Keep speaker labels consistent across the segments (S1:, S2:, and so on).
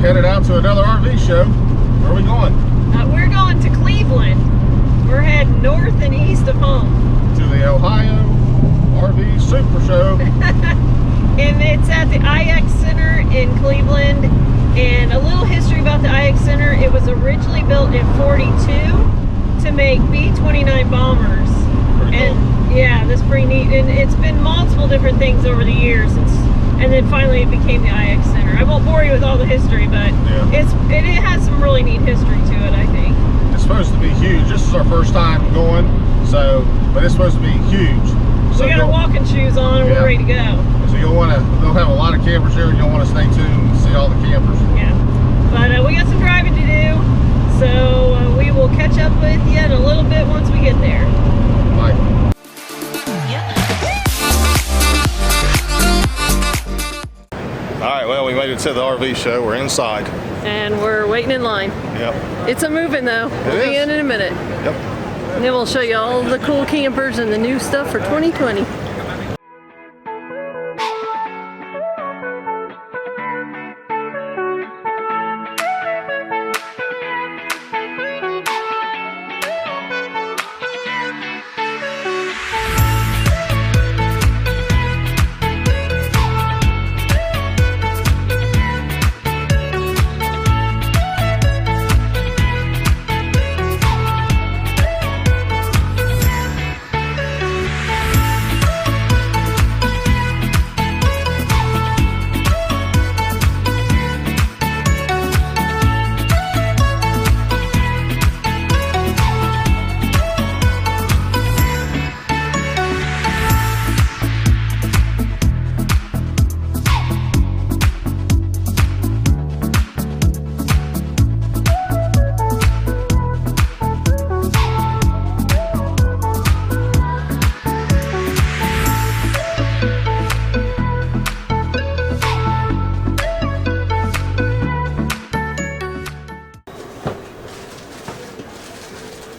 S1: headed out to another RV show. Where are we going?
S2: We're going to Cleveland. We're heading north and east of home.
S1: To the Ohio RV Supershow.
S2: And it's at the IX Center in Cleveland. And a little history about the IX Center. It was originally built in '42 to make B-29 bombers.
S1: Pretty cool.
S2: Yeah, that's pretty neat. And it's been multiple different things over the years. And then finally it became the IX Center. I won't bore you with all the history, but
S1: yeah.
S2: it has some really neat history to it, I think.
S1: It's supposed to be huge. This is our first time going, but it's supposed to be huge. So
S2: we got our walking shoes on and we're ready to go.
S1: So they'll have a lot of campers here, and you'll want to stay tuned and see all the campers.
S2: Yeah, but we got some driving to do, so we will catch up with you in a little bit once we get there.
S1: Bye. All right, well, we made it to the RV show. We're inside.
S2: And we're waiting in line.
S1: Yep.
S2: It's a moving though. We'll be in a minute.
S1: Yep.
S2: And then we'll show you all the cool campers and the new stuff for 2020.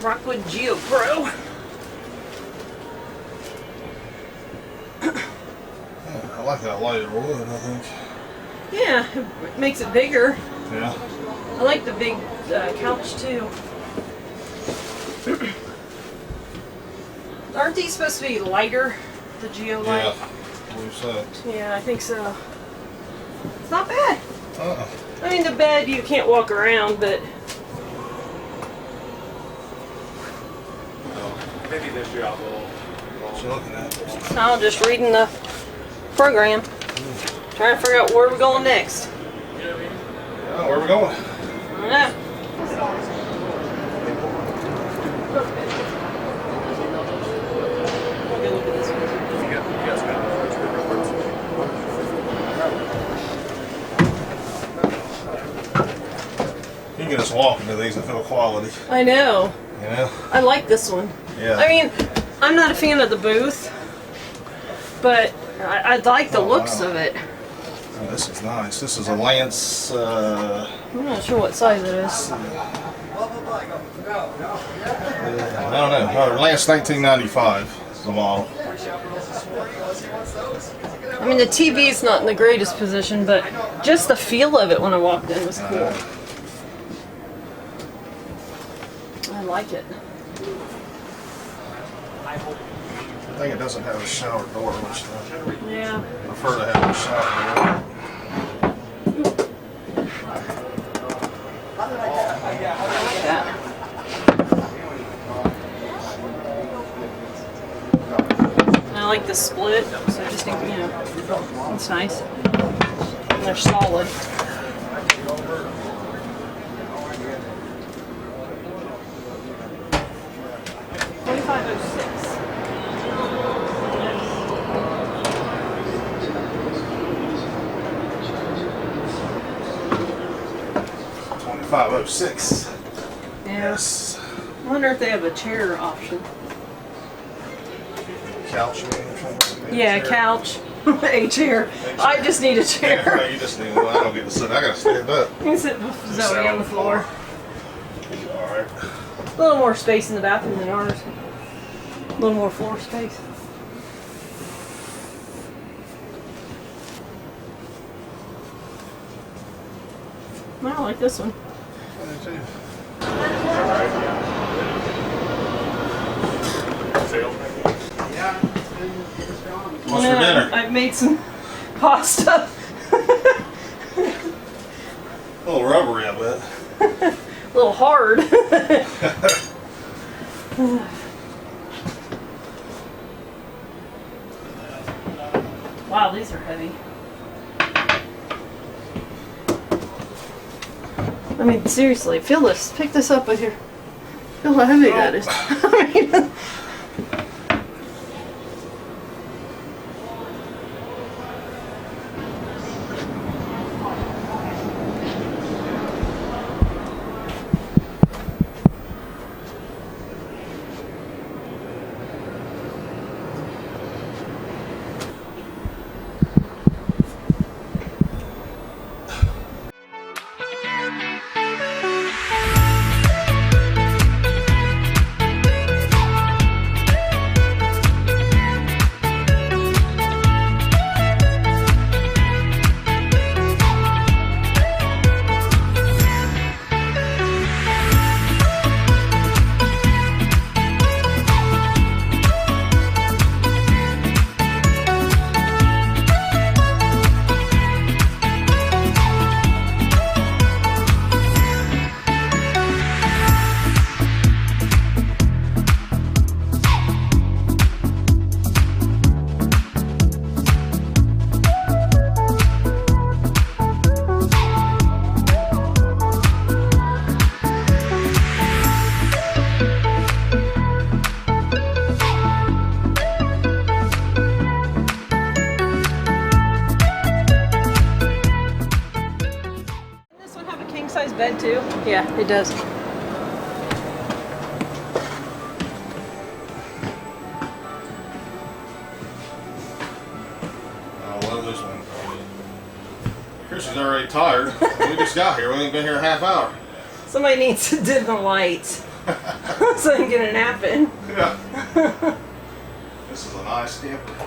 S2: Rockwood GeoPro.
S1: I like that lighter wood, I think.
S2: Yeah, it makes it bigger.
S1: Yeah.
S2: I like the big couch too. Aren't these supposed to be lighter, the Geo light?
S1: Yeah, I believe so.
S2: Yeah, I think so. It's not bad.
S1: Uh-uh.
S2: I mean, the bed you can't walk around, but
S3: maybe this year I'll go.
S1: What you looking at?
S2: I'm just reading the program, trying to figure out where we're going next.
S1: Yeah, where are we going?
S2: I don't know.
S1: You can get us walking to these and feel quality.
S2: I know.
S1: You know?
S2: I like this one.
S1: Yeah.
S2: I mean, I'm not a fan of the booth, but I like the looks of it.
S1: Oh, this is nice. This is a Lance.
S2: I'm not sure what size it is.
S1: I don't know. Lance 1995 is the model.
S2: I mean, the TV's not in the greatest position, but just the feel of it when I walked in was cool. I like it.
S1: I think it doesn't have a shower door, which
S2: Yeah.
S1: I prefer to have a shower door.
S2: I like the split, so I just think, you know, it's nice. And they're solid.
S1: $25.06.
S2: Yes. I wonder if they have a chair option.
S1: Couch, you mean, or something?
S2: Yeah, couch. A chair. I just need a
S1: Yeah,
S2: chair.
S1: you just need one. I don't get to sit. I gotta stand up.
S2: You can sit with Zoe on the floor.
S1: Alright.
S2: A little more space in the bathroom than ours. A little more floor space. I like this one.
S1: What's for dinner?
S2: I've made some pasta.
S1: A little rubbery, I bet.
S2: A little hard. Wow, these are heavy. I mean, seriously, feel this. Pick this up with your. Feel how heavy that is. I mean, size bed too? Yeah, it does.
S1: I love this one. Chrissy's already tired. We just got here. We ain't been here a half hour.
S2: Somebody needs to dim the lights so I can get a nap in.
S1: Yeah. This is a nice camper.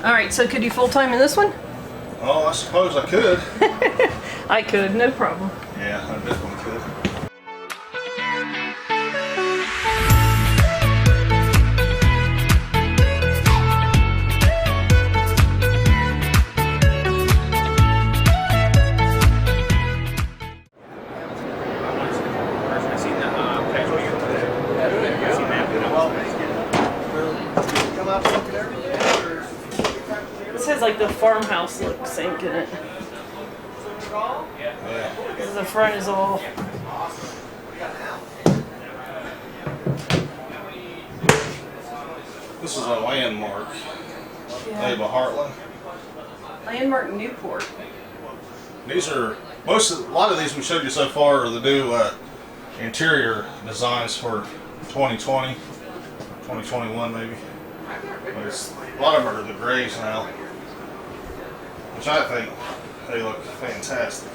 S2: All right, so could you full-time in this one?
S1: Oh, I suppose I could.
S2: I could, no problem.
S1: Yeah, I definitely could.
S2: This has like the farmhouse look sink in it.
S1: Yeah.
S2: Because the front is all.
S1: This is a landmark.
S2: Yeah.
S1: Ava Heartland.
S2: Landmark Newport.
S1: These are a lot of these we showed you so far are the new interior designs for 2020, 2021 maybe. But a lot of them are the grays now, which I think they look fantastic.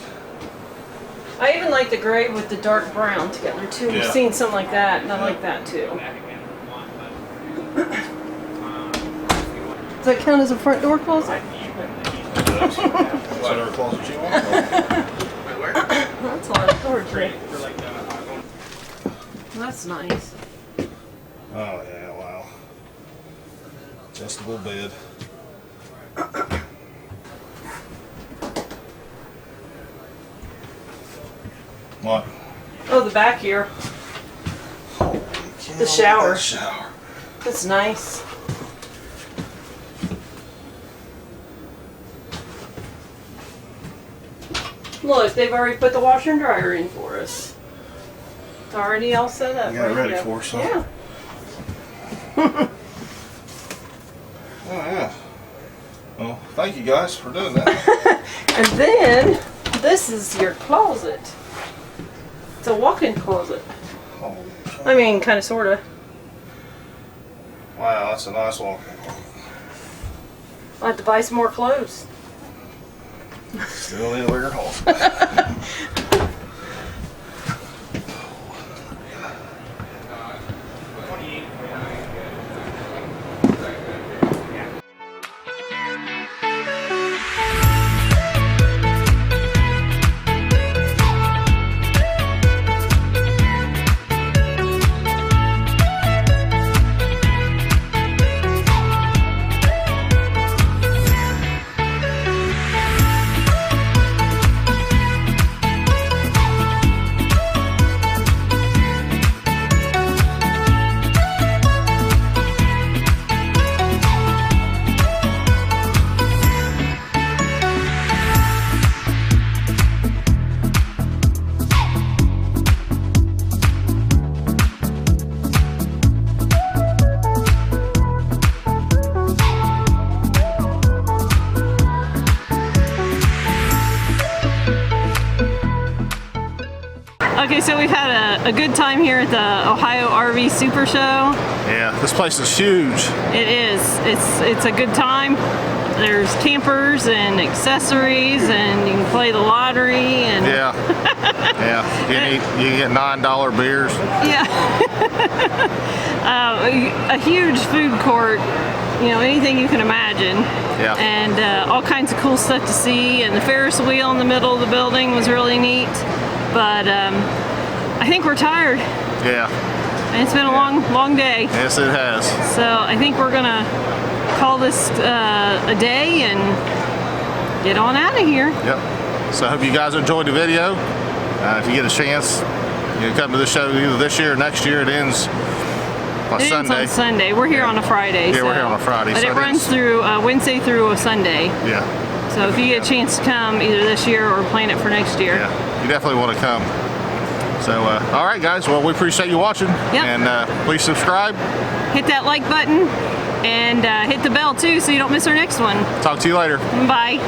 S2: I even like the gray with the dark brown together too. We've
S1: Yeah.
S2: seen some like that, and I like that too. Does that count as a front door closet?
S1: Whatever closet you want.
S2: That's a lot of storage. That's nice.
S1: Oh yeah, wow. Adjustable bed. What?
S2: Oh, the back here.
S1: Holy cow,
S2: The shower.
S1: that shower.
S2: That's nice. Look, they've already put the washer and dryer in for us. It's already all set up.
S1: You got it ready
S2: to go.
S1: for us, huh?
S2: Yeah.
S1: Oh yeah. Well, thank you guys for doing that.
S2: And then, this is your closet. It's a walk-in closet.
S1: Holy cow.
S2: I mean, kind of, sort of.
S1: Wow, that's a nice one.
S2: I'll have to buy some more clothes.
S1: Still need a bigger hole.
S2: Okay, so we've had a good time here at the Ohio RV Super Show.
S1: Yeah, this place is huge.
S2: It is. It's a good time. There's campers and accessories, and you can play the lottery. And
S1: yeah, yeah. You get $9 beers.
S2: Yeah. A huge food court. You know, anything you can imagine.
S1: Yeah.
S2: And all kinds of cool stuff to see. And the Ferris wheel in the middle of the building was really neat. But I think we're tired.
S1: Yeah.
S2: And it's been a long day.
S1: Yes, it has.
S2: So I think we're gonna call this a day and get on out of here.
S1: Yep. So I hope you guys enjoyed the video. If you get a chance, you come to the show either this year or next year. It ends on
S2: It
S1: Sunday.
S2: ends on Sunday. We're here on a Friday.
S1: Yeah, we're here on a Friday.
S2: But
S1: so
S2: it runs through Wednesday through a Sunday.
S1: Yeah.
S2: So if you get a chance to come either this year or plan it for next year.
S1: Yeah, you definitely want to come. So, all right, guys. Well, we appreciate you watching.
S2: Yep.
S1: And please subscribe.
S2: Hit that like button and hit the bell too so you don't miss our next one.
S1: Talk to you later.
S2: Bye.